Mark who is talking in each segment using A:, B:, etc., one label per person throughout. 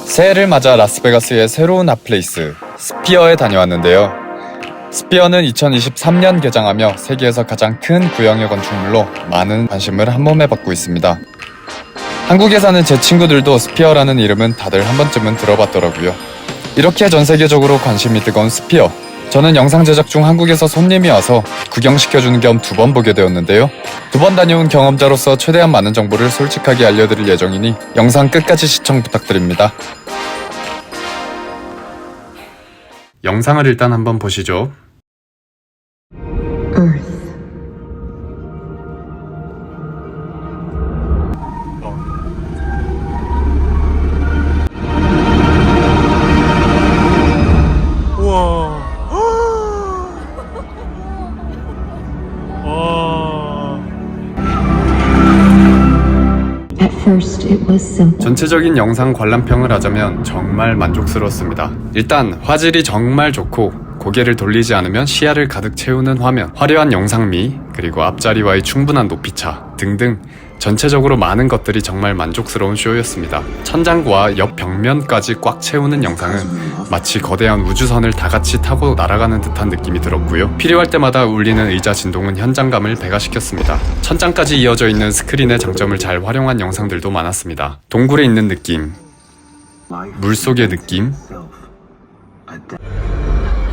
A: 새해를 맞아 라스베가스의 새로운 핫플레이스 스피어에 다녀왔는데요. 스피어는 2023년 개장하며 세계에서 가장 큰 구형의 건축물로 많은 관심을 한몸에 받고 있습니다. 한국에 사는 제 친구들도 스피어라는 이름은 다들 한 번쯤은 들어봤더라고요. 이렇게 전 세계적으로 관심이 뜨거운 스피어. 저는 영상 제작 중 한국에서 손님이 와서 구경시켜주는 겸 2번 보게 되었는데요. 2번 다녀온 경험자로서 최대한 많은 정보를 솔직하게 알려드릴 예정이니 영상 끝까지 시청 부탁드립니다. 영상을 일단 한번 보시죠.
B: Earth.
C: 우와. 와.
B: At first, it was simple.
A: 전체적인 영상 관람평을 하자면 정말 만족스러웠습니다. 일단 화질이 정말 좋고 고개를 돌리지 않으면 시야를 가득 채우는 화면, 화려한 영상미, 그리고 앞자리와의 충분한 높이차 등등 전체적으로 많은 것들이 정말 만족스러운 쇼였습니다. 천장과 옆 벽면까지 꽉 채우는 영상은 마치 거대한 우주선을 다 같이 타고 날아가는 듯한 느낌이 들었고요. 필요할 때마다 울리는 의자 진동은 현장감을 배가시켰습니다. 천장까지 이어져 있는 스크린의 장점을 잘 활용한 영상들도 많았습니다. 동굴에 있는 느낌, 물속의 느낌,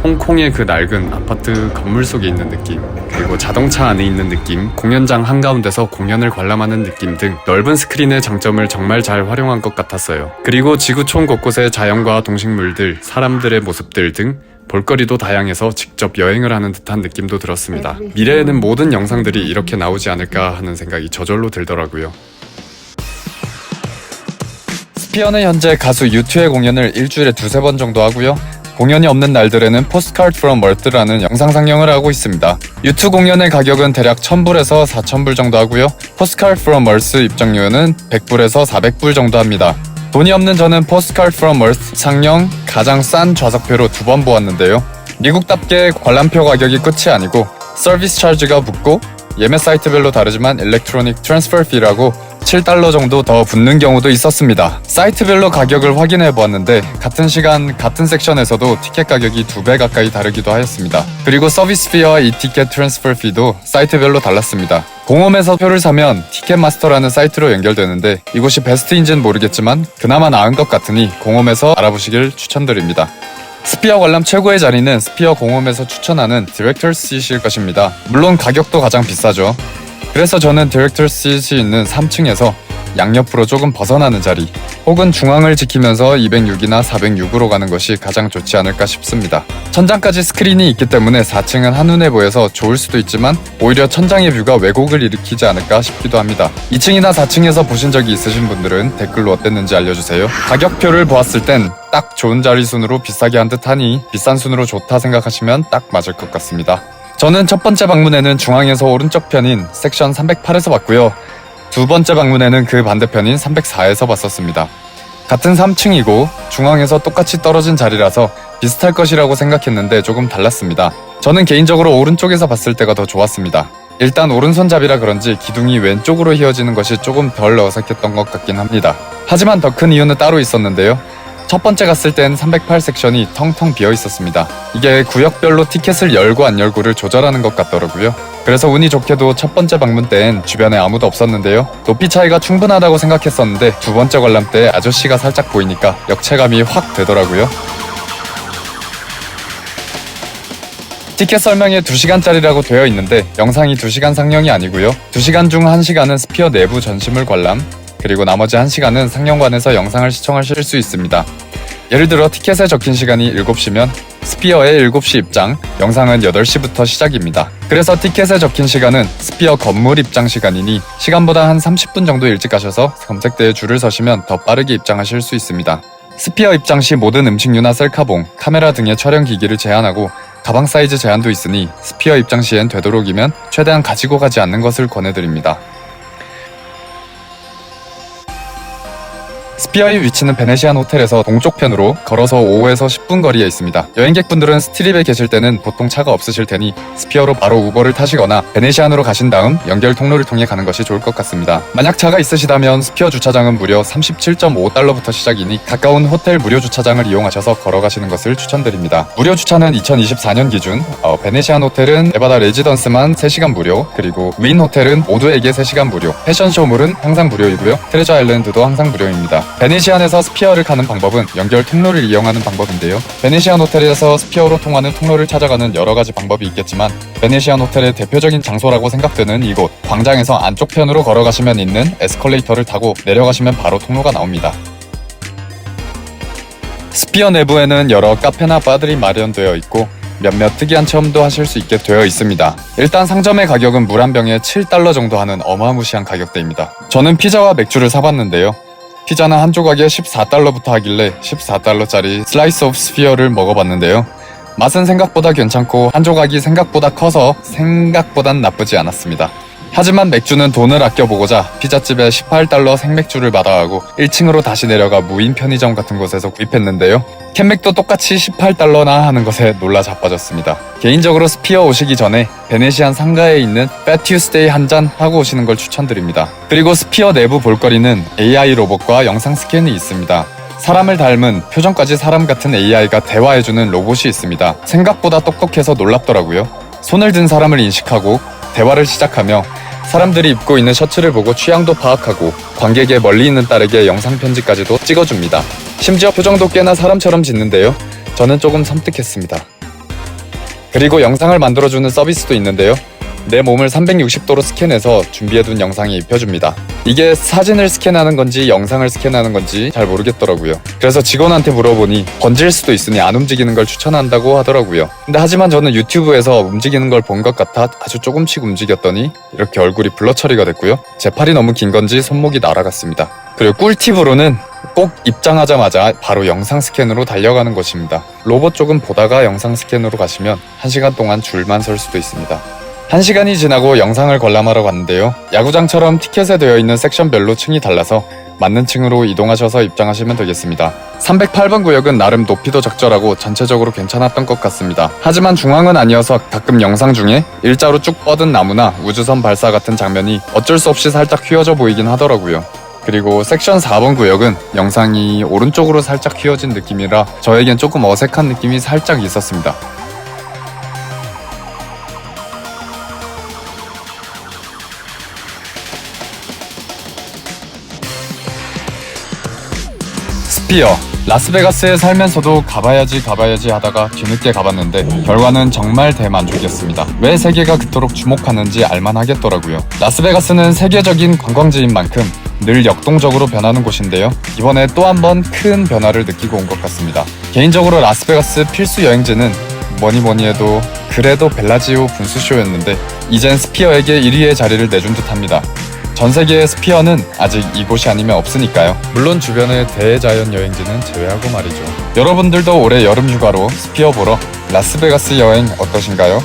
A: 홍콩의 그 낡은 아파트 건물 속에 있는 느낌, 그리고 자동차 안에 있는 느낌, 공연장 한가운데서 공연을 관람하는 느낌 등 넓은 스크린의 장점을 정말 잘 활용한 것 같았어요. 그리고 지구촌 곳곳의 자연과 동식물들, 사람들의 모습들 등 볼거리도 다양해서 직접 여행을 하는 듯한 느낌도 들었습니다. 미래에는 모든 영상들이 이렇게 나오지 않을까 하는 생각이 저절로 들더라고요. 스피어는 현재 가수 U2의 공연을 일주일에 2-3번 정도 하고요. 공연이 없는 날들에는 포스트카드 프롬 얼스라는 영상 상영을 하고 있습니다. U2 공연의 가격은 대략 1000불에서 4000불 정도 하고요. 포스트카드 프롬 얼스 입장료는 100불에서 400불 정도 합니다. 돈이 없는 저는 포스트카드 프롬 얼스 상영 가장 싼 좌석표로 2번 보았는데요. 미국답게 관람표 가격이 끝이 아니고 서비스 차지가 붙고 예매 사이트별로 다르지만 일렉트로닉 트랜스퍼 피라고 $7 정도 더 붙는 경우도 있었습니다. 사이트별로 가격을 확인해 보았는데 같은 시간 같은 섹션에서도 티켓 가격이 2배 가까이 다르기도 하였습니다. 그리고 서비스 피와 이 티켓 트랜스퍼 피도 사이트별로 달랐습니다. 공홈에서 표를 사면 티켓마스터라는 사이트로 연결되는데 이곳이 베스트인지는 모르겠지만 그나마 나은 것 같으니 공홈에서 알아보시길 추천드립니다. 스피어 관람 최고의 자리는 스피어 공홈에서 추천하는 디렉터스 시트일 것입니다. 물론 가격도 가장 비싸죠. 그래서 저는 디렉터스 시트이 있는 3층에서 양옆으로 조금 벗어나는 자리 혹은 중앙을 지키면서 206이나 406으로 가는 것이 가장 좋지 않을까 싶습니다. 천장까지 스크린이 있기 때문에 4층은 한눈에 보여서 좋을 수도 있지만 오히려 천장의 뷰가 왜곡을 일으키지 않을까 싶기도 합니다. 2층이나 4층에서 보신 적이 있으신 분들은 댓글로 어땠는지 알려주세요. 가격표를 보았을 땐 딱 좋은 자리 순으로 비싸게 한 듯 하니 비싼 순으로 좋다 생각하시면 딱 맞을 것 같습니다. 저는 첫 번째 방문에는 중앙에서 오른쪽 편인 섹션 308에서 봤고요. 두 번째 방문에는 그 반대편인 304에서 봤었습니다. 같은 3층이고 중앙에서 똑같이 떨어진 자리라서 비슷할 것이라고 생각했는데 조금 달랐습니다. 저는 개인적으로 오른쪽에서 봤을 때가 더 좋았습니다. 일단 오른손잡이라 그런지 기둥이 왼쪽으로 휘어지는 것이 조금 덜 어색했던 것 같긴 합니다. 하지만 더 큰 이유는 따로 있었는데요. 첫 번째 갔을 땐 308 섹션이 텅텅 비어 있었습니다. 이게 구역별로 티켓을 열고 안 열고를 조절하는 것 같더라고요. 그래서 운이 좋게도 첫 번째 방문 때엔 주변에 아무도 없었는데요. 높이 차이가 충분하다고 생각했었는데 두 번째 관람 때 아저씨가 살짝 보이니까 역체감이 확 되더라고요. 티켓 설명에 2시간짜리라고 되어 있는데 영상이 2시간 상영이 아니고요. 2시간 중 1시간은 스피어 내부 전시물 관람, 그리고 나머지 1시간은 상영관에서 영상을 시청하실 수 있습니다. 예를 들어 티켓에 적힌 시간이 7시면 스피어의 7시 입장, 영상은 8시부터 시작입니다. 그래서 티켓에 적힌 시간은 스피어 건물 입장 시간이니 시간보다 한 30분 정도 일찍 가셔서 검색대에 줄을 서시면 더 빠르게 입장하실 수 있습니다. 스피어 입장 시 모든 음식류나 셀카봉, 카메라 등의 촬영 기기를 제한하고 가방 사이즈 제한도 있으니 스피어 입장 시엔 되도록이면 최대한 가지고 가지 않는 것을 권해드립니다. 스피어의 위치는 베네시안 호텔에서 동쪽편으로 걸어서 5에서 10분 거리에 있습니다. 여행객분들은 스트립에 계실 때는 보통 차가 없으실 테니 스피어로 바로 우버를 타시거나 베네시안으로 가신 다음 연결 통로를 통해 가는 것이 좋을 것 같습니다. 만약 차가 있으시다면 스피어 주차장은 무려 37.5달러부터 시작이니 가까운 호텔 무료 주차장을 이용하셔서 걸어가시는 것을 추천드립니다. 무료 주차는 2024년 기준 베네시안 호텔은 네바다 레지던스만 3시간 무료, 그리고 윈 호텔은 모두에게 3시간 무료, 패션쇼몰은 항상 무료이고요. 트레저 아일랜드도 항상 무료입니다. 베네시안에서 스피어를 가는 방법은 연결 통로를 이용하는 방법인데요. 베네시안 호텔에서 스피어로 통하는 통로를 찾아가는 여러 가지 방법이 있겠지만 베네시안 호텔의 대표적인 장소라고 생각되는 이곳 광장에서 안쪽 편으로 걸어가시면 있는 에스컬레이터를 타고 내려가시면 바로 통로가 나옵니다. 스피어 내부에는 여러 카페나 바들이 마련되어 있고 몇몇 특이한 체험도 하실 수 있게 되어 있습니다. 일단 상점의 가격은 물 한 병에 7달러 정도 하는 어마무시한 가격대입니다. 저는 피자와 맥주를 사봤는데요. 피자는 한 조각에 14달러부터 하길래 14달러짜리 슬라이스 오브 스피어를 먹어봤는데요. 맛은 생각보다 괜찮고 한 조각이 생각보다 커서 생각보단 나쁘지 않았습니다. 하지만 맥주는 돈을 아껴보고자 피자집에 18달러 생맥주를 마다하고 1층으로 다시 내려가 무인 편의점 같은 곳에서 구입했는데요. 캔맥도 똑같이 18달러나 하는 것에 놀라 자빠졌습니다. 개인적으로 스피어 오시기 전에 베네시안 상가에 있는 패튜스데이 한 잔 하고 오시는 걸 추천드립니다. 그리고 스피어 내부 볼거리는 AI 로봇과 영상 스캔이 있습니다. 사람을 닮은 표정까지 사람 같은 AI가 대화해주는 로봇이 있습니다. 생각보다 똑똑해서 놀랍더라고요. 손을 든 사람을 인식하고 대화를 시작하며 사람들이 입고 있는 셔츠를 보고 취향도 파악하고 관객의 멀리 있는 딸에게 영상 편지까지도 찍어줍니다. 심지어 표정도 꽤나 사람처럼 짓는데요. 저는 조금 섬뜩했습니다. 그리고 영상을 만들어주는 서비스도 있는데요. 내 몸을 360도로 스캔해서 준비해둔 영상이 입혀줍니다. 이게 사진을 스캔하는 건지 영상을 스캔하는 건지 잘 모르겠더라고요. 그래서 직원한테 물어보니 번질 수도 있으니 안 움직이는 걸 추천한다고 하더라고요. 근데 하지만 저는 유튜브에서 움직이는 걸 본 것 같아 아주 조금씩 움직였더니 이렇게 얼굴이 블러 처리가 됐고요. 제 팔이 너무 긴 건지 손목이 날아갔습니다. 그리고 꿀팁으로는 꼭 입장하자마자 바로 영상 스캔으로 달려가는 것입니다. 로봇 조금 보다가 영상 스캔으로 가시면 1시간 동안 줄만 설 수도 있습니다. 1시간이 지나고 영상을 관람하러 갔는데요. 야구장처럼 티켓에 되어 있는 섹션별로 층이 달라서 맞는 층으로 이동하셔서 입장하시면 되겠습니다. 308번 구역은 나름 높이도 적절하고 전체적으로 괜찮았던 것 같습니다. 하지만 중앙은 아니어서 가끔 영상 중에 일자로 쭉 뻗은 나무나 우주선 발사 같은 장면이 어쩔 수 없이 살짝 휘어져 보이긴 하더라고요. 그리고 섹션 4번 구역은 영상이 오른쪽으로 살짝 휘어진 느낌이라 저에겐 조금 어색한 느낌이 살짝 있었습니다. 스피어 라스베가스에 살면서도 가봐야지 하다가 뒤늦게 가봤는데 결과는 정말 대만족이었습니다. 왜 세계가 그토록 주목하는지 알만하겠더라고요. 라스베가스는 세계적인 관광지인 만큼 늘 역동적으로 변하는 곳인데요. 이번에 또 한 번 큰 변화를 느끼고 온 것 같습니다. 개인적으로 라스베가스 필수 여행지는 뭐니 해도 그래도 벨라지오 분수쇼였는데 이젠 스피어에게 1위의 자리를 내준 듯합니다. 전 세계의 스피어는 아직 이곳이 아니면 없으니까요. 물론 주변의 대자연 여행지는 제외하고 말이죠. 여러분들도 올해 여름 휴가로 스피어 보러 라스베가스 여행 어떠신가요?